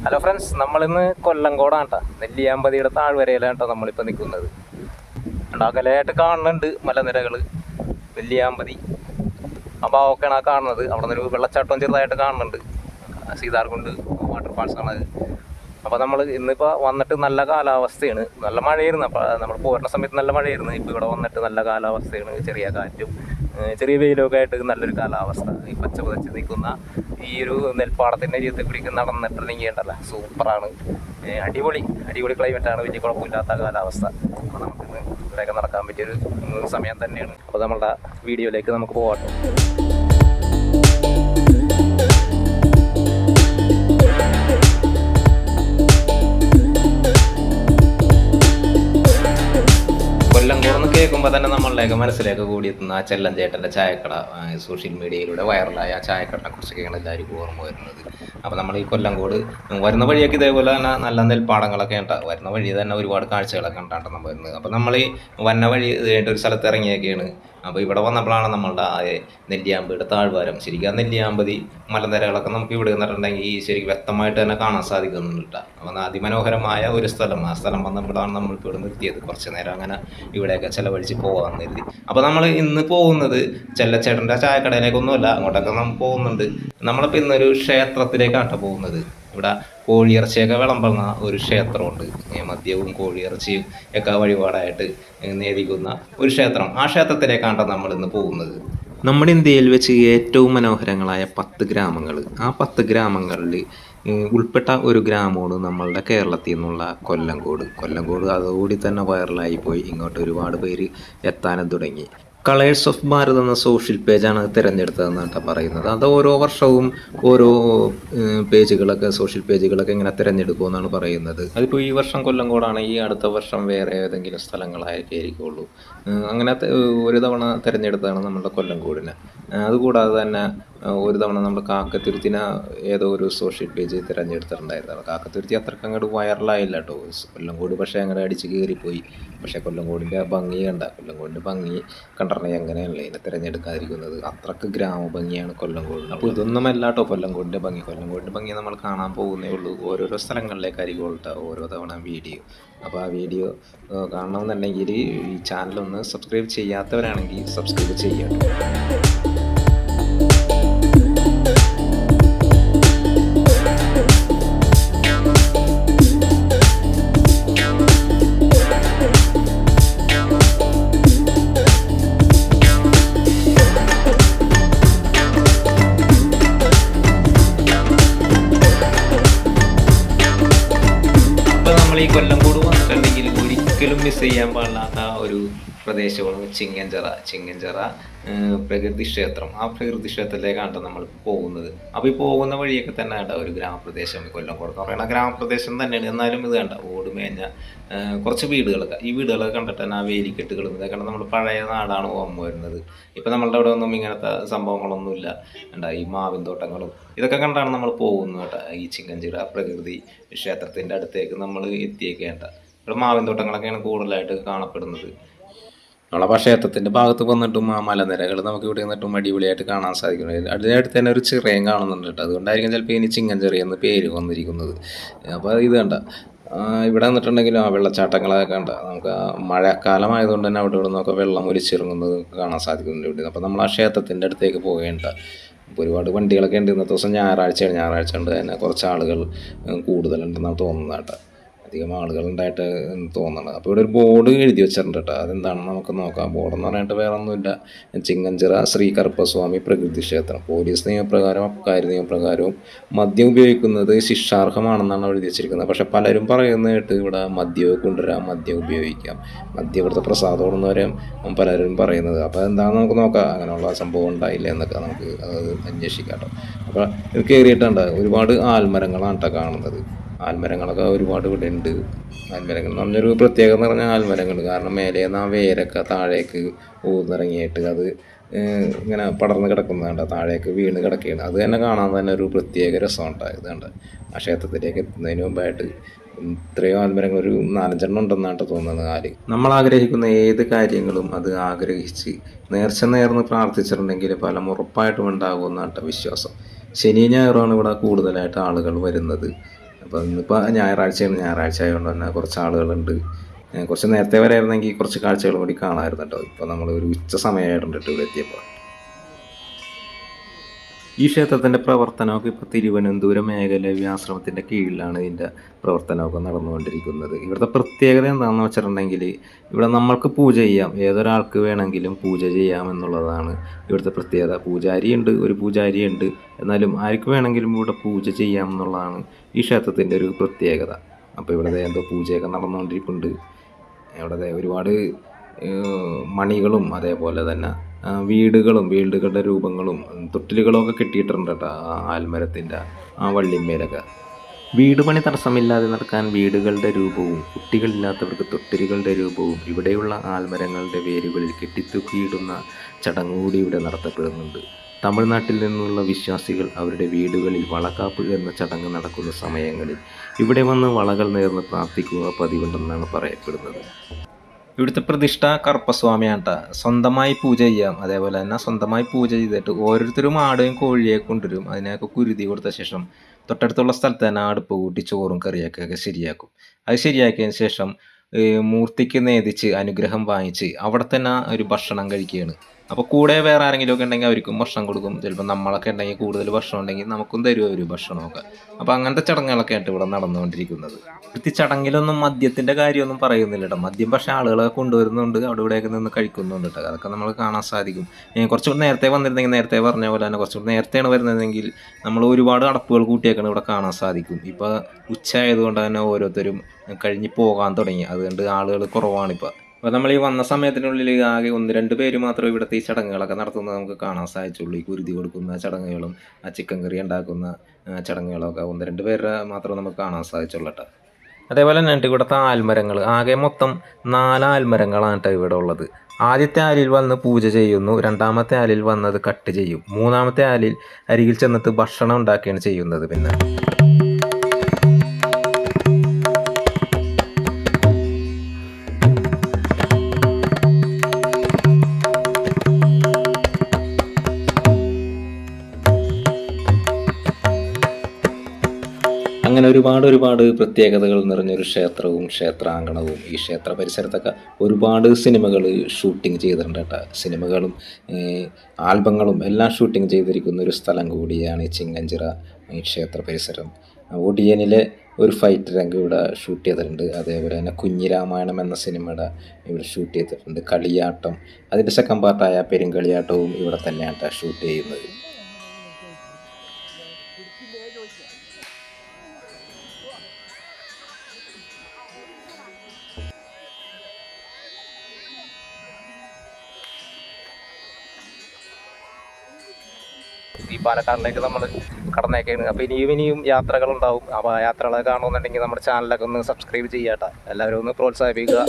Hello friends, നമ്മളിന്ന് കൊല്ലങ്കോടാണ് കേട്ടോ. നെല്ലിയാമ്പതിയുടെ താഴ്വരയിലാണ് കേട്ടോ നമ്മളിപ്പോൾ നിൽക്കുന്നത്. അകലെയായിട്ട് കാണുന്നുണ്ട് മലനിരകൾ, നെല്ലിയാമ്പതി. അപ്പോൾ ഒക്കെയാണ് ആ കാണുന്നത്. അവിടെ നിന്നൊരു വെള്ളച്ചാട്ടം ചെറുതായിട്ട് കാണുന്നുണ്ട്, സീതാർകുണ്ട് വാട്ടർഫാൾസ് ആണത്. അപ്പോൾ നമ്മൾ ഇന്നിപ്പോൾ വന്നിട്ട് നല്ല കാലാവസ്ഥയാണ്, നല്ല മഴയായിരുന്നു. അപ്പോൾ നമ്മൾ പോരുന്ന സമയത്ത് നല്ല മഴയായിരുന്നു. ഇപ്പോൾ ഇവിടെ വന്നിട്ട് നല്ല കാലാവസ്ഥയാണ്, ചെറിയ കാറ്റും ചെറിയ വെയിലൊക്കെ ആയിട്ട് നല്ലൊരു കാലാവസ്ഥ. ഈ പച്ച പതച്ച് നിൽക്കുന്ന ഈ ഒരു നെൽപ്പാടത്തിൻ്റെ ജീവിതത്തിൽ പിടിക്ക് നടന്നിട്ടുണ്ടെങ്കിൽ ഉണ്ടല്ലോ, സൂപ്പറാണ്. അടിപൊളി ക്ലൈമറ്റാണ്, വലിയ കുഴപ്പമില്ലാത്ത കാലാവസ്ഥ. അപ്പോൾ നമുക്കിന്ന് ഇവിടെയൊക്കെ നടക്കാൻ പറ്റിയൊരു സമയം തന്നെയാണ്. അപ്പോൾ നമ്മളുടെ വീഡിയോയിലേക്ക് നമുക്ക് പോകാം. കൊല്ലംകോടെന്ന് കേൾക്കുമ്പോൾ തന്നെ നമ്മളിലേക്ക് മനസ്സിലേക്ക് കൂടിയെത്തുന്ന ആ ചെല്ലൻ ചേട്ടൻ്റെ ചായക്കട, സോഷ്യൽ മീഡിയയിലൂടെ വൈറലായ ആ ചായക്കടനെ കുറിച്ചൊക്കെയാണ് എല്ലാവർക്കും ഓർമ്മ വരുന്നത്. അപ്പോൾ നമ്മൾ ഈ കൊല്ലംകോട് വരുന്ന വഴിയൊക്കെ ഇതേപോലെ തന്നെ നല്ല നെൽപ്പാടങ്ങളൊക്കെ ഉണ്ടാകും. വരുന്ന വഴി തന്നെ ഒരുപാട് കാഴ്ചകളൊക്കെ ഉണ്ടാണ് നമ്മൾ വരുന്നത്. അപ്പോൾ നമ്മൾ ഈ വന്ന വഴി ഒരു സ്ഥലത്ത് ഇറങ്ങിയൊക്കെയാണ്. അപ്പോൾ ഇവിടെ വന്നപ്പോഴാണ് നമ്മളുടെ നെല്ലിയാമ്പതിയുടെ താഴ്വാരം, ശരിക്കും ആ നെല്ലിയാമ്പതി മലനിരകളൊക്കെ നമുക്ക് ഇവിടെ നിന്നിട്ടുണ്ടെങ്കിൽ ശരിക്കും വ്യക്തമായിട്ട് തന്നെ കാണാൻ സാധിക്കുന്നുണ്ട് കേട്ടോ. അപ്പോൾ അതിമനോഹരമായ ഒരു സ്ഥലം, ആ സ്ഥലം വന്നപ്പോഴാണ് നമ്മൾക്ക് ഇവിടെ നിർത്തിയത്. കുറച്ച് നേരം അങ്ങനെ ഇവിടെയൊക്കെ ചിലവഴിച്ച് പോകാമെന്ന് കരുതി. അപ്പോൾ നമ്മൾ ഇന്ന് പോകുന്നത് ചെല്ലച്ചേട്ടൻ്റെ ചായക്കടയിലേക്കൊന്നുമല്ല, അങ്ങോട്ടൊക്കെ നമ്മൾ പോകുന്നുണ്ട്. നമ്മളിപ്പോൾ ഇന്നൊരു ക്ഷേത്രത്തിലേക്കാണ് പോകുന്നത്. ഇവിടെ കോഴിയിറച്ചിയൊക്കെ വിളമ്പുന്ന ഒരു ക്ഷേത്രമുണ്ട്. മദ്യവും കോഴിയിറച്ചിയും ഒക്കെ വഴിപാടായിട്ട് നേദിക്കുന്ന ഒരു ക്ഷേത്രം. ആ ക്ഷേത്രത്തിലേക്കാണ് നമ്മൾ ഇന്ന് പോകുന്നത്. നമ്മുടെ ഇന്ത്യയിൽ വെച്ച് ഏറ്റവും മനോഹരങ്ങളായ 10 ഗ്രാമങ്ങൾ, ആ 10 ഗ്രാമങ്ങളിൽ ഉൾപ്പെട്ട ഒരു ഗ്രാമമാണ് നമ്മളുടെ കേരളത്തിൽ നിന്നുള്ള കൊല്ലങ്കോട് അതോടുകൂടി തന്നെ വൈറലായി പോയി. ഇങ്ങോട്ട് ഒരുപാട് പേര് എത്താനും തുടങ്ങി. കളേഴ്സ് ഓഫ് ഭാരത് എന്ന സോഷ്യൽ പേജാണ് തിരഞ്ഞെടുത്തതെന്നാണ് പറയുന്നത്. അത് ഓരോ വർഷവും ഓരോ സോഷ്യൽ പേജുകളൊക്കെ ഇങ്ങനെ തിരഞ്ഞെടുക്കുമെന്നാണ് പറയുന്നത്. അതിപ്പോൾ ഈ വർഷം കൊല്ലങ്കോടാണ്, ഈ അടുത്ത വർഷം വേറെ ഏതെങ്കിലും സ്ഥലങ്ങളായിരിക്കുള്ളൂ. അങ്ങനെ ഒരു തവണ തിരഞ്ഞെടുത്തതാണ് നമ്മുടെ കൊല്ലങ്കോടിനെ. അതുകൂടാതെ തന്നെ ഒരു തവണ നമ്മൾ കാക്കത്തുരുത്തിനെ ഏതോ ഒരു സോഷ്യൽ പേജ് തിരഞ്ഞെടുത്തിട്ടുണ്ടായിരുന്നു. കാക്കത്തുരുത്തി അത്രയ്ക്ക് അങ്ങോട്ട് വൈറലായില്ല കേട്ടോ. കൊല്ലങ്കോട് പക്ഷേ അങ്ങനെ അടിച്ച് കയറിപ്പോയി. പക്ഷേ കൊല്ലങ്കോടിൻ്റെ ഭംഗി കൊല്ലങ്കോടിൻ്റെ ഭംഗി കണ്ടിട്ടുണ്ടെങ്കിൽ എങ്ങനെയല്ലേ ഇതിനെ തിരഞ്ഞെടുക്കാതിരിക്കുന്നത്? അത്രയ്ക്ക് ഗ്രാമഭംഗിയാണ് കൊല്ലങ്കോട്. അപ്പോൾ ഇതൊന്നുമല്ല കേട്ടോ കൊല്ലങ്കോടിൻ്റെ ഭംഗി നമ്മൾ കാണാൻ പോകുന്നേ ഉള്ളൂ. ഓരോരോ സ്ഥലങ്ങളിലേക്കായിരിക്കും കേട്ടോ ഓരോ തവണ വീഡിയോ. അപ്പോൾ ആ വീഡിയോ കാണണമെന്നുണ്ടെങ്കിൽ ഈ ചാനലൊന്ന് സബ്സ്ക്രൈബ് ചെയ്യാത്തവരാണെങ്കിൽ സബ്സ്ക്രൈബ് ചെയ്യാം. ഈ കൊല്ലംകോട് വന്നിട്ടുണ്ടെങ്കിൽ ഒരിക്കലും മിസ് ചെയ്യാൻ പാടില്ലാത്ത ഒരു പ്രദേശമാണ് ചിങ്ങഞ്ചിറ പ്രകൃതി ക്ഷേത്രം. ആ പ്രകൃതി ക്ഷേത്രത്തിലേക്കാണ് നമ്മൾ പോകുന്നത്. അപ്പോൾ ഈ പോകുന്ന വഴിയൊക്കെ തന്നെ വേണ്ട ഒരു ഗ്രാമപ്രദേശം, കൊല്ലംകോട് എന്ന് പറയുന്ന ഗ്രാമപ്രദേശം തന്നെയാണ്. എന്നാലും ഇത് വേണ്ട ഓടുമേഞ്ഞ കുറച്ച് വീടുകളൊക്കെ, ഈ വീടുകളൊക്കെ കണ്ടിട്ട് തന്നെ ആ വേലിക്കെട്ടുകളും ഇതൊക്കെ നമ്മൾ പഴയ നാടാണ് ഓർമ്മ വരുന്നത്. ഇപ്പം നമ്മളുടെ അവിടെ ഒന്നും ഇങ്ങനത്തെ സംഭവങ്ങളൊന്നുമില്ല. ഈ മാവിൻ തോട്ടങ്ങളും ഇതൊക്കെ കണ്ടാണ് നമ്മൾ പോകുന്നത് കേട്ടോ. ഈ ചിങ്ങഞ്ചിറ പ്രകൃതി ക്ഷേത്രത്തിൻ്റെ അടുത്തേക്ക് നമ്മൾ എത്തിയേക്കേണ്ട. ഇവിടെ മാവിൻ തോട്ടങ്ങളൊക്കെയാണ് കൂടുതലായിട്ട് കാണപ്പെടുന്നത്. നമ്മളപ്പോൾ ക്ഷേത്രത്തിൻ്റെ ഭാഗത്ത് വന്നിട്ടും ആ മലനിരകൾ നമുക്ക് ഇവിടെ നിന്നിട്ടും അടിപൊളിയായിട്ട് കാണാൻ സാധിക്കുന്നത്. അതിനടുത്ത് തന്നെ ഒരു ചിറയും കാണുന്നുണ്ട് കേട്ടോ. അതുകൊണ്ടായിരിക്കും ചിലപ്പോൾ ഇനി ചിങ്ങഞ്ചിറ എന്ന് പേര് വന്നിരിക്കുന്നത്. അപ്പോൾ ഇത് കണ്ട ഇവിടെ വന്നിട്ടുണ്ടെങ്കിലും ആ വെള്ളച്ചാട്ടങ്ങളൊക്കെ കണ്ട നമുക്ക് മഴക്കാലമായതുകൊണ്ട് തന്നെ അവിടെ നിന്നൊക്കെ വെള്ളം ഒലിച്ചിറങ്ങുന്നത് കാണാൻ സാധിക്കുന്നുണ്ട് ഇവിടെ. അപ്പോൾ നമ്മൾ ആ ക്ഷേത്രത്തിൻ്റെ അടുത്തേക്ക് പോകേണ്ട. ഇപ്പോൾ ഒരുപാട് വണ്ടികളൊക്കെ ഉണ്ട്. ഇന്നത്തെ ദിവസം ഞായറാഴ്ച കൊണ്ട് തന്നെ കുറച്ച് ആളുകൾ കൂടുതലുണ്ടെന്നാണ് തോന്നുന്നത് കേട്ടോ. അധികം ആളുകളുണ്ടായിട്ട് തോന്നുന്നത്. അപ്പോൾ ഇവിടെ ഒരു ബോർഡ് എഴുതി വെച്ചിട്ടുണ്ട് കേട്ടോ. അതെന്താണെന്ന് നമുക്ക് നോക്കാം. ബോർഡെന്ന് പറഞ്ഞിട്ട് വേറെ ഒന്നുമില്ല. ചിങ്ങഞ്ചിറ ശ്രീ കറുപ്പസ്വാമി പ്രകൃതി ക്ഷേത്രം. പോലീസ് നിയമപ്രകാരവും അബ്കാരി നിയമപ്രകാരവും മദ്യം ഉപയോഗിക്കുന്നത് ശിക്ഷാർഹമാണെന്നാണ് എഴുതി വെച്ചിരിക്കുന്നത്. പക്ഷേ പലരും പറയുന്നത് ഇവിടെ മദ്യം ഉപയോഗിക്കാം, മദ്യം ഇവിടുത്തെ പ്രസാദമാണെന്ന് വരെ പലരും പറയുന്നത്. അപ്പോൾ എന്താണെന്ന് നമുക്ക് നോക്കാം. അങ്ങനെയുള്ള സംഭവം ഉണ്ടായില്ല എന്നൊക്കെ നമുക്ക് അത് അന്വേഷിക്കാം കേട്ടോ. അപ്പോൾ ഇത് കയറിയിട്ടുണ്ട്. ഒരുപാട് ആൽമരങ്ങളാണ് കേട്ടോ കാണുന്നത്. ആൽമരങ്ങളൊക്കെ ഒരുപാട് ഇവിടെ ഉണ്ട്. ആൽമരങ്ങൾ എന്ന് പറഞ്ഞൊരു പ്രത്യേകത എന്ന് പറഞ്ഞാൽ ആൽമരങ്ങൾ, കാരണം മേലെ നിന്ന് ആ വേരൊക്കെ താഴേക്ക് ഊർന്നിറങ്ങിയിട്ട് അത് ഇങ്ങനെ പടർന്ന് കിടക്കുന്നതുണ്ട്, താഴേക്ക് വീണ് കിടക്കുകയാണ്. അത് തന്നെ കാണാൻ തന്നെ ഒരു പ്രത്യേക രസമുണ്ടായത്. ഇതുണ്ട് ആ ക്ഷേത്രത്തിലേക്ക് എത്തുന്നതിന് മുമ്പായിട്ട് ഇത്രയും ആൽമരങ്ങൾ ഒരു 4-5 ഉണ്ടെന്നാണ് തോന്നുന്നത്. നമ്മൾ ആഗ്രഹിക്കുന്ന ഏത് കാര്യങ്ങളും അത് ആഗ്രഹിച്ച് നേർന്ന് പ്രാർത്ഥിച്ചിട്ടുണ്ടെങ്കിൽ ഫലം ഉറപ്പായിട്ടും ഉണ്ടാകുമെന്നാണ് വിശ്വാസം. ശനി ഞായറാണ് ഇവിടെ കൂടുതലായിട്ട് ആളുകൾ വരുന്നത്. അപ്പോൾ ഇന്നിപ്പോൾ ഞായറാഴ്ചയാണ്. ഞായറാഴ്ച ആയതുകൊണ്ട് തന്നെ കുറച്ച് ആളുകളുണ്ട്. കുറച്ച് നേരത്തെ വരെ ആയിരുന്നെങ്കിൽ കുറച്ച് കാഴ്ചകളും കൂടി കാണാമായിരുന്നു കേട്ടോ. ഇപ്പോൾ നമ്മൾ ഒരു ഉച്ച സമയമായിട്ടുണ്ട് കേട്ടോ ഇവിടെ എത്തിയപ്പോൾ. ഈ ക്ഷേത്രത്തിൻ്റെ പ്രവർത്തനമൊക്കെ ഇപ്പോൾ തിരുവനന്തപുരം മേഖല ആശ്രമത്തിൻ്റെ കീഴിലാണ് ഇതിൻ്റെ പ്രവർത്തനമൊക്കെ നടന്നുകൊണ്ടിരിക്കുന്നത്. ഇവിടുത്തെ പ്രത്യേകത എന്താണെന്ന് വെച്ചിട്ടുണ്ടെങ്കിൽ ഇവിടെ നമ്മൾക്ക് പൂജ ചെയ്യാം, ഏതൊരാൾക്ക് വേണമെങ്കിലും പൂജ ചെയ്യാം എന്നുള്ളതാണ് ഇവിടുത്തെ പ്രത്യേകത. പൂജാരിയുണ്ട്, ഒരു പൂജാരിയുണ്ട്, എന്നാലും ആർക്ക് വേണമെങ്കിലും ഇവിടെ പൂജ ചെയ്യാം എന്നുള്ളതാണ് ഈ ക്ഷേത്രത്തിൻ്റെ ഒരു പ്രത്യേകത. അപ്പോൾ ഇവിടെ എന്തോ പൂജയൊക്കെ നടന്നുകൊണ്ടിരിക്കുന്നുണ്ട്. ഇവിടെ ഒരുപാട് മണികളും അതേപോലെ തന്നെ വീടുകളുടെ രൂപങ്ങളും തൊട്ടിലുകളൊക്കെ കെട്ടിയിട്ടുണ്ട് കേട്ടോ ആൽമരത്തിൻ്റെ ആ വള്ളിമേലൊക്കെ. വീട് പണി തടസ്സമില്ലാതെ നടക്കാൻ വീടുകളുടെ രൂപവും കുട്ടികളില്ലാത്തവർക്ക് തൊട്ടിലുകളുടെ രൂപവും ഇവിടെയുള്ള ആൽമരങ്ങളുടെ വേരുകളിൽ കെട്ടിത്തൂക്കിയിടുന്ന ചടങ്ങ് കൂടി ഇവിടെ നടത്തപ്പെടുന്നുണ്ട്. തമിഴ്നാട്ടിൽ നിന്നുള്ള വിശ്വാസികൾ അവരുടെ വീടുകളിൽ വളക്കാപ്പ് എന്ന ചടങ്ങ് നടക്കുന്ന സമയങ്ങളിൽ ഇവിടെ വന്ന് വളകൾ നേർന്ന് പ്രാർത്ഥിക്കുക പതിവുണ്ടെന്നാണ് പറയപ്പെടുന്നത്. ഇവിടുത്തെ പ്രതിഷ്ഠ കറുപ്പസ്വാമിയാണ് കേട്ടോ. സ്വന്തമായി പൂജ ചെയ്യാം. അതേപോലെ തന്നെ സ്വന്തമായി പൂജ ചെയ്തിട്ട് ഓരോരുത്തരും ആടെയും കോഴിയെ കൊണ്ടുവരും. അതിനൊക്കെ കുരുതി കൊടുത്ത ശേഷം തൊട്ടടുത്തുള്ള സ്ഥലത്ത് തന്നെ അടുപ്പ് കൂട്ടി ചോറും കറിയൊക്കെ ശരിയാക്കും. അത് ശരിയാക്കിയതിന് ശേഷം മൂർത്തിക്ക് നേദിച്ച് അനുഗ്രഹം വാങ്ങിച്ച് അവിടെ തന്നെ ഒരു ഭക്ഷണം കഴിക്കുകയാണ്. അപ്പോൾ കൂടെ വേറെ ആരെങ്കിലുമൊക്കെ ഉണ്ടെങ്കിൽ അവർക്കും ഭക്ഷണം കൊടുക്കും. ചിലപ്പോൾ നമ്മളൊക്കെ ഉണ്ടെങ്കിൽ കൂടുതൽ ഭക്ഷണം ഉണ്ടെങ്കിൽ നമുക്കും തരും ഒരു ഭക്ഷണമൊക്കെ. അപ്പോൾ അങ്ങനത്തെ ചടങ്ങുകളൊക്കെ ആയിട്ട് ഇവിടെ നടന്നുകൊണ്ടിരിക്കുന്നത്. ഇവിടുത്തെ ചടങ്ങിലൊന്നും മദ്യത്തിൻ്റെ കാര്യമൊന്നും പറയുന്നില്ല കേട്ടോ. മദ്യം പക്ഷേ ആളുകളെ കൊണ്ടുവരുന്നുണ്ട്, അവിടെ ഇവിടെയൊക്കെ നിന്ന് കഴിക്കുന്നുണ്ട് കേട്ടോ. അതൊക്കെ നമ്മൾ കാണാൻ സാധിക്കും. കുറച്ചുകൂടി നേരത്തെ വന്നിരുന്നെങ്കിൽ, നേരത്തെ പറഞ്ഞ പോലെ തന്നെ കുറച്ചുകൂടി നേരത്തെയാണ് വരുന്നതെങ്കിൽ നമ്മൾ ഒരുപാട് അടപ്പുകൾ കൂട്ടിയൊക്കെ ഇവിടെ കാണാൻ സാധിക്കും. ഇപ്പോൾ ഉച്ച ആയതുകൊണ്ട് തന്നെ ഓരോരുത്തരും കഴിഞ്ഞ് പോകാൻ തുടങ്ങി. അതുകൊണ്ട് ആളുകൾ കുറവാണിപ്പോൾ. അപ്പോൾ നമ്മൾ ഈ വന്ന സമയത്തിനുള്ളിൽ ആകെ 1-2 പേര് മാത്രമേ ഇവിടുത്തെ ഈ ചടങ്ങുകളൊക്കെ നടത്തുന്നത് നമുക്ക് കാണാൻ സാധിച്ചുള്ളൂ. ഈ കുരുതി കൊടുക്കുന്ന ചടങ്ങുകളും ചിക്കൻ കറി ഉണ്ടാക്കുന്ന ചടങ്ങുകളൊക്കെ 1-2 പേരെ മാത്രമേ നമുക്ക് കാണാൻ സാധിച്ചുള്ളൂ കേട്ടോ. അതേപോലെ തന്നെ ഇവിടുത്തെ ആൽമരങ്ങൾ ആകെ മൊത്തം 4 ആൽമരങ്ങളാണ് കേട്ടോ ഇവിടെ ഉള്ളത്. ആദ്യത്തെ ആലിൽ വന്ന് പൂജ ചെയ്യുന്നു, രണ്ടാമത്തെ ആലിൽ വന്നത് കട്ട് ചെയ്യും, മൂന്നാമത്തെ ആലിൽ അരികിൽ ചെന്നിട്ട് ഭക്ഷണം ഉണ്ടാക്കുകയാണ് ചെയ്യുന്നത്. പിന്നെ അങ്ങനെ ഒരുപാട് പ്രത്യേകതകൾ നിറഞ്ഞൊരു ക്ഷേത്രവും ക്ഷേത്രാങ്കണവും. ഈ ക്ഷേത്ര പരിസരത്തൊക്കെ ഒരുപാട് സിനിമകൾ ഷൂട്ടിംഗ് ചെയ്തിട്ടുണ്ട് കേട്ടോ. സിനിമകളും ആൽബങ്ങളും എല്ലാം ഷൂട്ടിംഗ് ചെയ്തിരിക്കുന്ന ഒരു സ്ഥലം കൂടിയാണ് ഈ ചിങ്ങഞ്ചിറ ഈ ക്ഷേത്ര പരിസരം. ഒടിയനിലെ ഒരു ഫൈറ്റ് രംഗം ഇവിടെ ഷൂട്ട് ചെയ്തിട്ടുണ്ട്. അതേപോലെ തന്നെ കുഞ്ഞിരാമായണം എന്ന സിനിമയുടെ ഇവിടെ ഷൂട്ട് ചെയ്തിട്ടുണ്ട്. കളിയാട്ടം, അതിൻ്റെ സെക്കൻഡ് പാർട്ടായ പെരുങ്കളിയാട്ടവും ഇവിടെ തന്നെയാണ് ഷൂട്ട് ചെയ്യുന്നത്. ഈ പാലക്കാടിലേക്ക് നമ്മൾ കടന്നേക്കാണ്. അപ്പോൾ ഇനിയും യാത്രകളുണ്ടാവും. അപ്പോൾ ആ യാത്രകളൊക്കെ കാണുമെന്നുണ്ടെങ്കിൽ നമ്മുടെ ചാനലൊക്കെ ഒന്ന് സബ്സ്ക്രൈബ് ചെയ്യാട്ടോ. എല്ലാവരും ഒന്ന് പ്രോത്സാഹിപ്പിക്കുക.